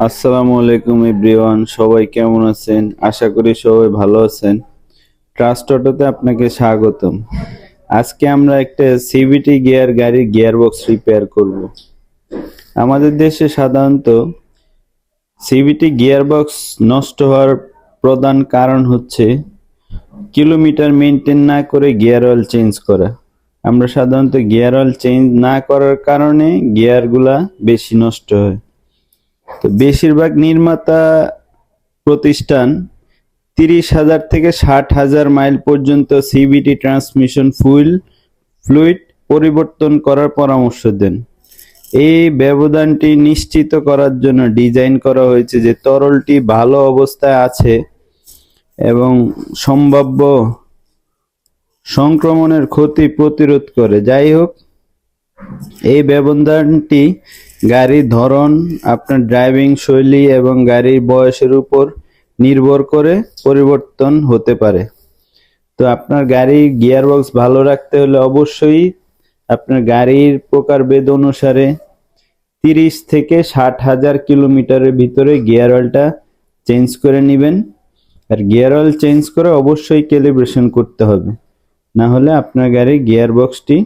আসসালামু আলাইকুম এভরিওয়ান, সবাই কেমন আছেন? আশা করি সবাই ভালো আছেন। ট্রাস্ট অটোতে আপনাকে স্বাগতম। আজকে আমরা একটা সিভিটি গিয়ার গাড়ির গিয়ারবক্স রিপেয়ার করব। আমাদের দেশে সাধারণত সিভিটি গিয়ারবক্স নষ্ট হওয়ার প্রধান কারণ হচ্ছে কিলোমিটার মেনটেন না করে গিয়ার অয়েল চেঞ্জ করা। আমরা সাধারণত গিয়ার অয়েল চেঞ্জ না করার কারণে গিয়ারগুলা বেশি নষ্ট হয়। তো বেশিরভাগ নির্মাতা প্রতিষ্ঠান 30,000 থেকে 60,000 মাইল পর্যন্ত সিভিটি ট্রান্সমিশন ফ্লুইড পরিবর্তন করার পরামর্শ দেন। এই ব্যবধানটি নিশ্চিত করার জন্য ডিজাইন করা হয়েছে যে তরলটি ভালো অবস্থায় আছে এবং সম্ভাব্য সংক্রমণের ক্ষতি প্রতিরোধ করে। যাই হোক, এই ব্যবধানটি গাড়ির ধরন, আপনার ড্রাইভিং শৈলী এবং গাড়ির বয়সের উপর নির্ভর করে পরিবর্তন হতে পারে। তো আপনার গাড়ির গিয়ারবক্স ভালো রাখতে হলে অবশ্যই আপনার গাড়ির প্রকারভেদ অনুসারে 30 থেকে 60,000 কিলোমিটারের ভিতরে গিয়ার অয়েলটা চেঞ্জ করে নেবেন। আর গিয়ার অয়েল চেঞ্জ করে অবশ্যই ক্যালিব্রেশন করতে হবে, না হলে আপনার গাড়ির গিয়ারবক্সটি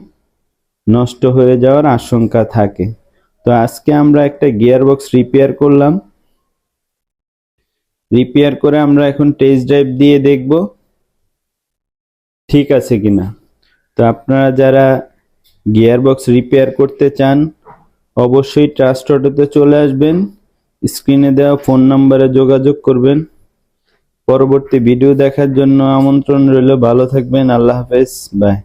নষ্ট হয়ে যাওয়ার আশঙ্কা থাকে। তো আজকে আমরা একটা গিয়ারবক্স রিপেয়ার করলাম। রিপেয়ার করে আমরা এখন টেস্ট ড্রাইভ দিয়ে দেখব ঠিক আছে কিনা। তো আপনারা যারা গিয়ারবক্স রিপেয়ার করতে চান অবশ্যই ট্রাস্ট অটোতে চলে আসবেন, স্ক্রিনে দেওয়া ফোন নম্বরে যোগাযোগ করবেন। পরবর্তী ভিডিও দেখার জন্য আমন্ত্রণ রইল। ভালো থাকবেন। আল্লাহ হাফেজ। বাই।